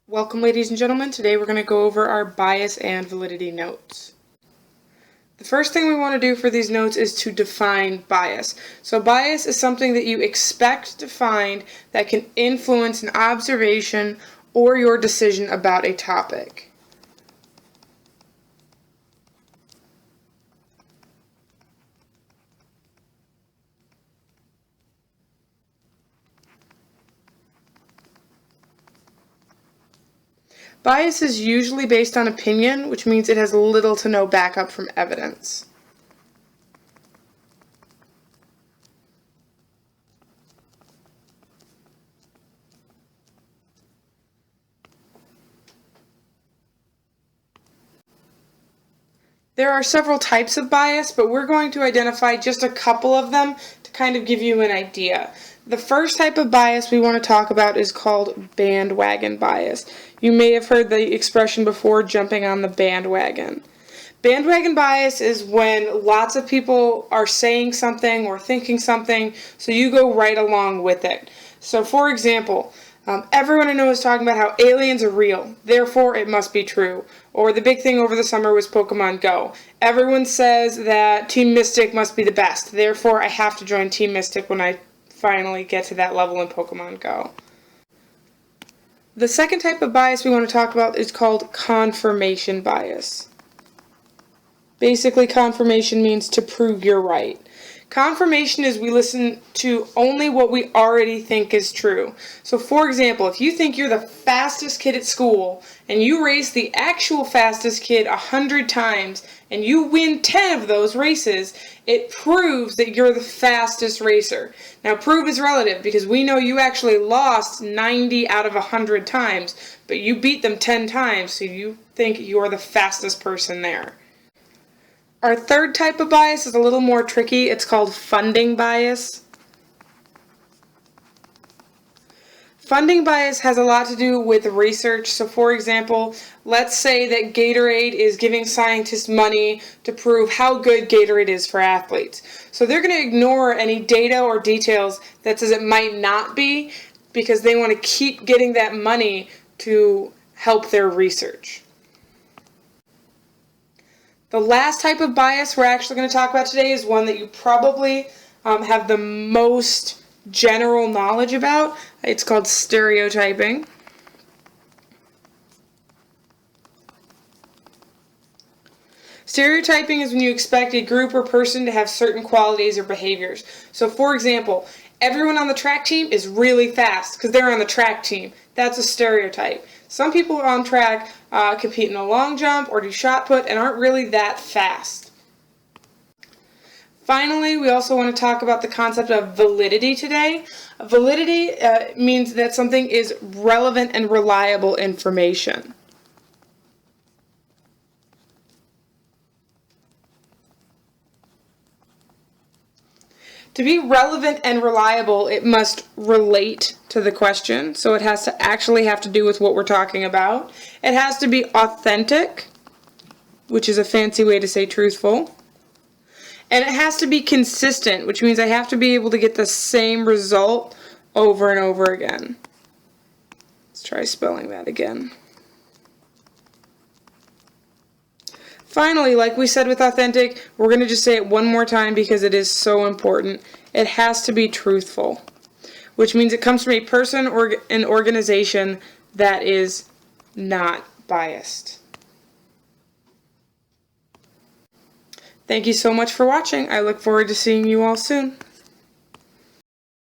Welcome, ladies and gentlemen. Today we're going to go over our bias and validity notes. The first thing we want to do for these notes is to define bias. So bias is something that you expect to find that can influence an observation or your decision about a topic. Bias is usually based on opinion, which means it has little to no backup from evidence. There are several types of bias, but we're going to identify just a couple of them to kind of give you an idea. The first type of bias we want to talk about is called bandwagon bias. You may have heard the expression before, jumping on the bandwagon. Bandwagon bias is when lots of people are saying something or thinking something, so you go right along with it. So for example, everyone I know is talking about how aliens are real, therefore it must be true. Or the big thing over the summer was Pokemon Go. Everyone says that Team Mystic must be the best, therefore I have to join Team Mystic when I finally get to that level in Pokemon Go. The second type of bias we want to talk about is called confirmation bias. Basically, confirmation means to prove you're right. Confirmation is we listen to only what we already think is true. So for example, if you think you're the fastest kid at school and you race the actual fastest kid 100 times and you win 10 of those races, it proves that you're the fastest racer. Now prove is relative because we know you actually lost 90 out of 100 times, but you beat them 10 times, so you think you're the fastest person there. Our third type of bias is a little more tricky. It's called funding bias. Funding bias has a lot to do with research. So for example, let's say that Gatorade is giving scientists money to prove how good Gatorade is for athletes. So they're going to ignore any data or details that says it might not be because they want to keep getting that money to help their research. The last type of bias we're actually going to talk about today is one that you probably have the most general knowledge about. It's called stereotyping. Stereotyping is when you expect a group or person to have certain qualities or behaviors. So for example, everyone on the track team is really fast because they're on the track team. That's a stereotype. Some people on track compete in a long jump or do shot put and aren't really that fast. Finally, we also want to talk about the concept of validity today. Validity means that something is relevant and reliable information. To be relevant and reliable, it must relate to the question, so it has to actually have to do with what we're talking about. It has to be authentic, which is a fancy way to say truthful. And it has to be consistent, which means I have to be able to get the same result over and over again. Let's try spelling that again. Finally, like we said with authentic, we're going to just say it one more time because it is so important. It has to be truthful, which means it comes from a person or an organization that is not biased. Thank you so much for watching. I look forward to seeing you all soon.